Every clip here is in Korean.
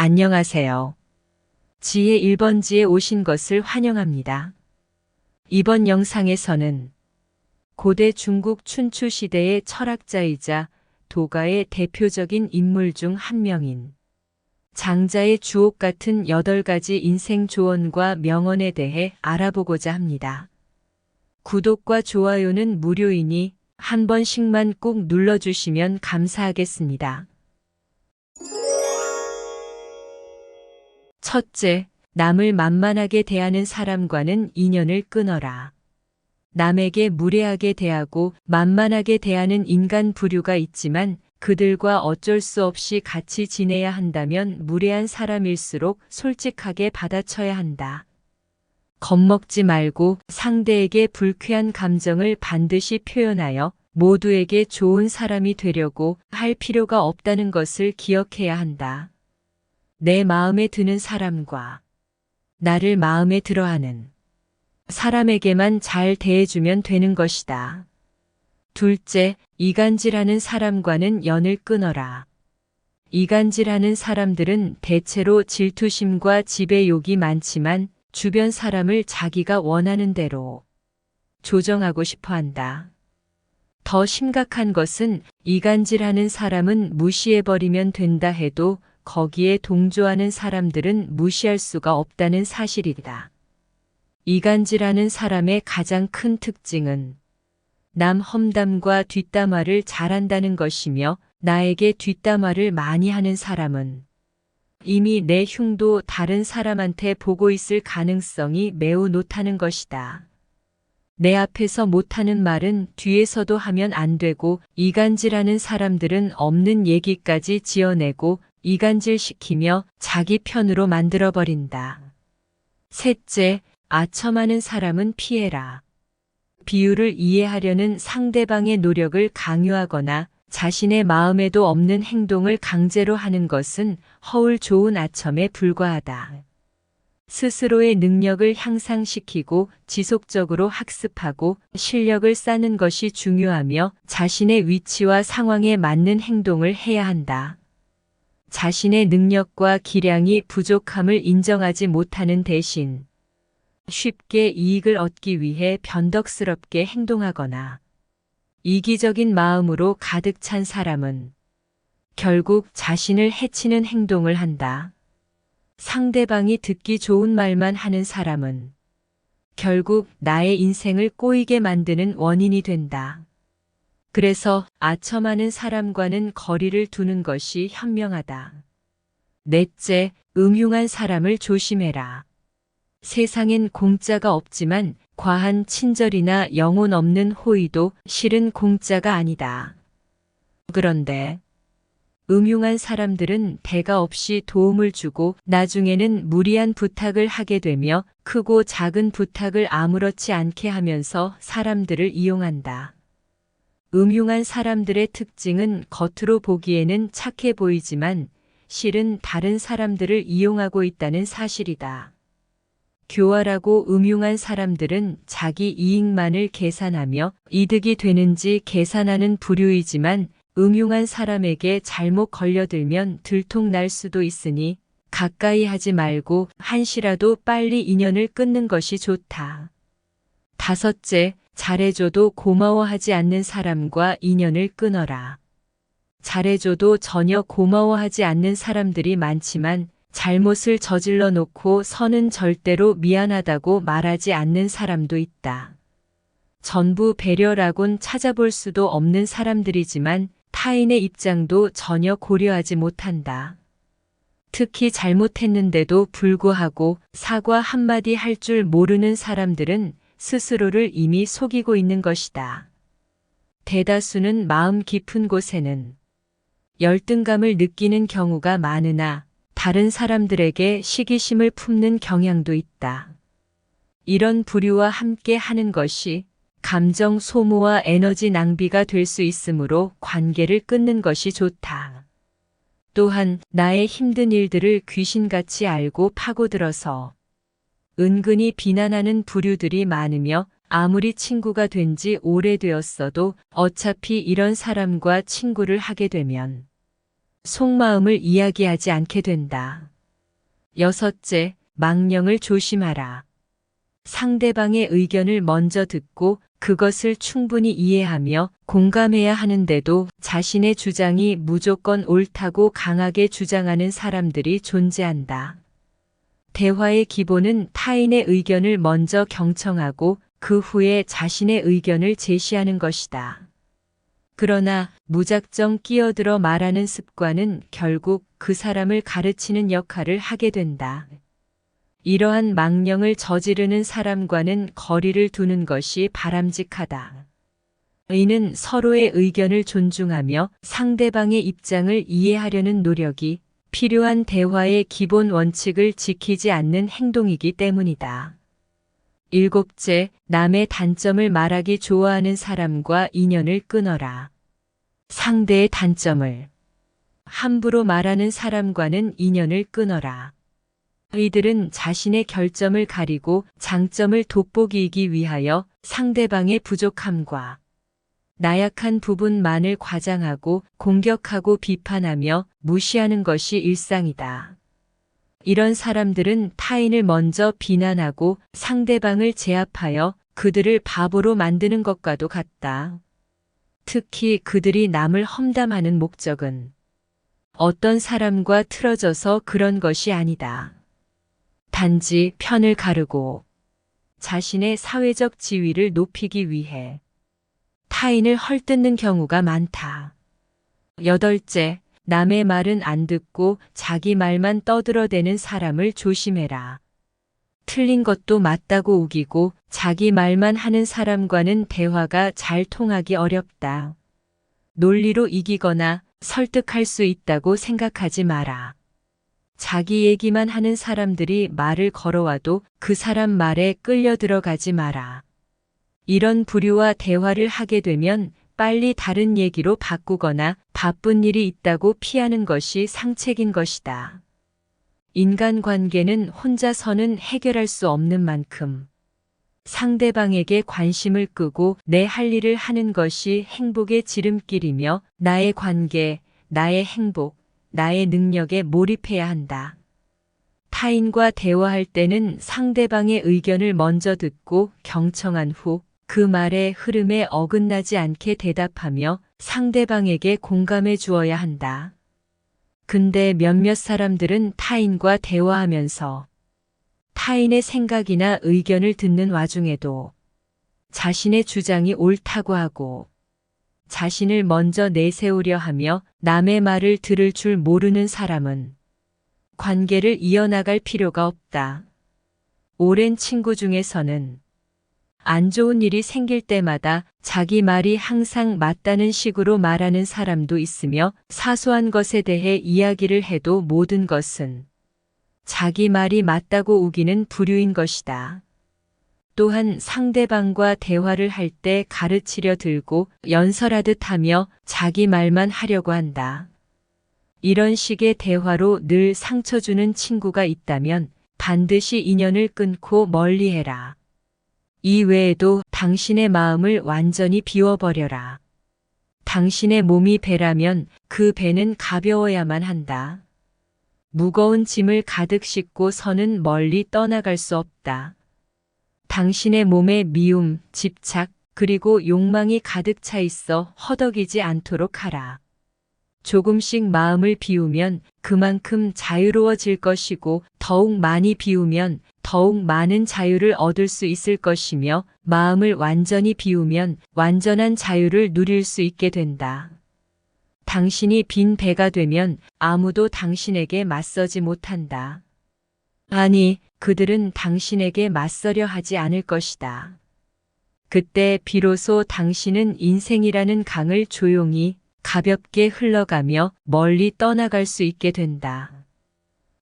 안녕하세요. 지혜 1번지에 오신 것을 환영합니다. 이번 영상에서는 고대 중국 춘추 시대의 철학자이자 도가의 대표적인 인물 중 한 명인 장자의 주옥 같은 8가지 인생 조언과 명언에 대해 알아보고자 합니다. 구독과 좋아요는 무료이니 한 번씩만 꼭 눌러주시면 감사하겠습니다. 첫째, 남을 만만하게 대하는 사람과는 인연을 끊어라. 남에게 무례하게 대하고 만만하게 대하는 인간 부류가 있지만 그들과 어쩔 수 없이 같이 지내야 한다면 무례한 사람일수록 솔직하게 받아쳐야 한다. 겁먹지 말고 상대에게 불쾌한 감정을 반드시 표현하여 모두에게 좋은 사람이 되려고 할 필요가 없다는 것을 기억해야 한다. 내 마음에 드는 사람과 나를 마음에 들어하는 사람에게만 잘 대해주면 되는 것이다. 둘째, 이간질하는 사람과는 연을 끊어라. 이간질하는 사람들은 대체로 질투심과 지배욕이 많지만 주변 사람을 자기가 원하는 대로 조정하고 싶어 한다. 더 심각한 것은 이간질하는 사람은 무시해버리면 된다 해도 거기에 동조하는 사람들은 무시할 수가 없다는 사실이다. 이간질하는 사람의 가장 큰 특징은 남 험담과 뒷담화를 잘한다는 것이며 나에게 뒷담화를 많이 하는 사람은 이미 내 흉도 다른 사람한테 보고 있을 가능성이 매우 높다는 것이다. 내 앞에서 못하는 말은 뒤에서도 하면 안 되고 이간질하는 사람들은 없는 얘기까지 지어내고 이간질시키며 자기 편으로 만들어버린다. 셋째, 아첨하는 사람은 피해라. 비유를 이해하려는 상대방의 노력을 강요하거나 자신의 마음에도 없는 행동을 강제로 하는 것은 허울 좋은 아첨에 불과하다. 스스로의 능력을 향상시키고 지속적으로 학습하고 실력을 쌓는 것이 중요하며 자신의 위치와 상황에 맞는 행동을 해야 한다. 자신의 능력과 기량이 부족함을 인정하지 못하는 대신 쉽게 이익을 얻기 위해 변덕스럽게 행동하거나 이기적인 마음으로 가득 찬 사람은 결국 자신을 해치는 행동을 한다. 상대방이 듣기 좋은 말만 하는 사람은 결국 나의 인생을 꼬이게 만드는 원인이 된다. 그래서 아첨하는 사람과는 거리를 두는 것이 현명하다. 넷째, 음흉한 사람을 조심해라. 세상엔 공짜가 없지만 과한 친절이나 영혼 없는 호의도 실은 공짜가 아니다. 그런데 음흉한 사람들은 대가 없이 도움을 주고 나중에는 무리한 부탁을 하게 되며 크고 작은 부탁을 아무렇지 않게 하면서 사람들을 이용한다. 음흉한 사람들의 특징은 겉으로 보기에는 착해 보이지만 실은 다른 사람들을 이용하고 있다는 사실이다. 교활하고 음흉한 사람들은 자기 이익만을 계산하며 이득이 되는지 계산하는 부류이지만 음흉한 사람에게 잘못 걸려들면 들통날 수도 있으니 가까이 하지 말고 한시라도 빨리 인연을 끊는 것이 좋다. 다섯째, 잘해줘도 고마워하지 않는 사람과 인연을 끊어라. 잘해줘도 전혀 고마워하지 않는 사람들이 많지만 잘못을 저질러 놓고 선은 절대로 미안하다고 말하지 않는 사람도 있다. 전부 배려라곤 찾아볼 수도 없는 사람들이지만 타인의 입장도 전혀 고려하지 못한다. 특히 잘못했는데도 불구하고 사과 한마디 할 줄 모르는 사람들은 스스로를 이미 속이고 있는 것이다. 대다수는 마음 깊은 곳에는 열등감을 느끼는 경우가 많으나 다른 사람들에게 시기심을 품는 경향도 있다. 이런 부류와 함께 하는 것이 감정 소모와 에너지 낭비가 될 수 있으므로 관계를 끊는 것이 좋다. 또한 나의 힘든 일들을 귀신같이 알고 파고들어서 은근히 비난하는 부류들이 많으며 아무리 친구가 된 지 오래되었어도 어차피 이런 사람과 친구를 하게 되면 속마음을 이야기하지 않게 된다. 여섯째, 망령을 조심하라. 상대방의 의견을 먼저 듣고 그것을 충분히 이해하며 공감해야 하는데도 자신의 주장이 무조건 옳다고 강하게 주장하는 사람들이 존재한다. 대화의 기본은 타인의 의견을 먼저 경청하고 그 후에 자신의 의견을 제시하는 것이다. 그러나 무작정 끼어들어 말하는 습관은 결국 그 사람을 가르치는 역할을 하게 된다. 이러한 망령을 저지르는 사람과는 거리를 두는 것이 바람직하다. 이는 서로의 의견을 존중하며 상대방의 입장을 이해하려는 노력이 필요한 대화의 기본 원칙을 지키지 않는 행동이기 때문이다. 일곱째, 남의 단점을 말하기 좋아하는 사람과 인연을 끊어라. 상대의 단점을 함부로 말하는 사람과는 인연을 끊어라. 이들은 자신의 결점을 가리고 장점을 돋보이기 위하여 상대방의 부족함과 나약한 부분만을 과장하고 공격하고 비판하며 무시하는 것이 일상이다. 이런 사람들은 타인을 먼저 비난하고 상대방을 제압하여 그들을 바보로 만드는 것과도 같다. 특히 그들이 남을 험담하는 목적은 어떤 사람과 틀어져서 그런 것이 아니다. 단지 편을 가르고 자신의 사회적 지위를 높이기 위해 타인을 헐뜯는 경우가 많다. 여덟째, 남의 말은 안 듣고 자기 말만 떠들어대는 사람을 조심해라. 틀린 것도 맞다고 우기고 자기 말만 하는 사람과는 대화가 잘 통하기 어렵다. 논리로 이기거나 설득할 수 있다고 생각하지 마라. 자기 얘기만 하는 사람들이 말을 걸어와도 그 사람 말에 끌려 들어가지 마라. 이런 부류와 대화를 하게 되면 빨리 다른 얘기로 바꾸거나 바쁜 일이 있다고 피하는 것이 상책인 것이다. 인간관계는 혼자서는 해결할 수 없는 만큼 상대방에게 관심을 끄고 내 할 일을 하는 것이 행복의 지름길이며 나의 관계, 나의 행복, 나의 능력에 몰입해야 한다. 타인과 대화할 때는 상대방의 의견을 먼저 듣고 경청한 후 그 말의 흐름에 어긋나지 않게 대답하며 상대방에게 공감해 주어야 한다. 근데 몇몇 사람들은 타인과 대화하면서 타인의 생각이나 의견을 듣는 와중에도 자신의 주장이 옳다고 하고 자신을 먼저 내세우려 하며 남의 말을 들을 줄 모르는 사람은 관계를 이어나갈 필요가 없다. 오랜 친구 중에서는 안 좋은 일이 생길 때마다 자기 말이 항상 맞다는 식으로 말하는 사람도 있으며 사소한 것에 대해 이야기를 해도 모든 것은 자기 말이 맞다고 우기는 부류인 것이다. 또한 상대방과 대화를 할 때 가르치려 들고 연설하듯 하며 자기 말만 하려고 한다. 이런 식의 대화로 늘 상처 주는 친구가 있다면 반드시 인연을 끊고 멀리해라. 이 외에도 당신의 마음을 완전히 비워버려라. 당신의 몸이 배라면 그 배는 가벼워야만 한다. 무거운 짐을 가득 싣고서는 멀리 떠나갈 수 없다. 당신의 몸에 미움, 집착, 그리고 욕망이 가득 차 있어 허덕이지 않도록 하라. 조금씩 마음을 비우면 그만큼 자유로워질 것이고 더욱 많이 비우면 더욱 많은 자유를 얻을 수 있을 것이며 마음을 완전히 비우면 완전한 자유를 누릴 수 있게 된다. 당신이 빈 배가 되면 아무도 당신에게 맞서지 못한다. 아니, 그들은 당신에게 맞서려 하지 않을 것이다. 그때 비로소 당신은 인생이라는 강을 조용히 가볍게 흘러가며 멀리 떠나갈 수 있게 된다.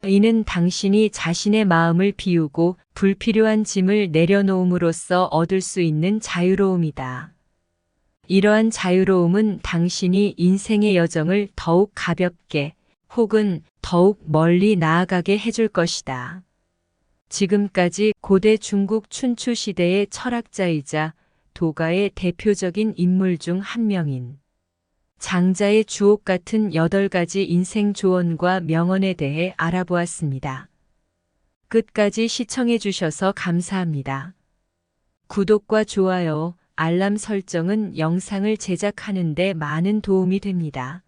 이는 당신이 자신의 마음을 비우고 불필요한 짐을 내려놓음으로써 얻을 수 있는 자유로움이다. 이러한 자유로움은 당신이 인생의 여정을 더욱 가볍게 혹은 더욱 멀리 나아가게 해줄 것이다. 지금까지 고대 중국 춘추 시대의 철학자이자 도가의 대표적인 인물 중 한 명인 장자의 주옥 같은 8가지 인생 조언과 명언에 대해 알아보았습니다. 끝까지 시청해 주셔서 감사합니다. 구독과 좋아요, 알람 설정은 영상을 제작하는 데 많은 도움이 됩니다.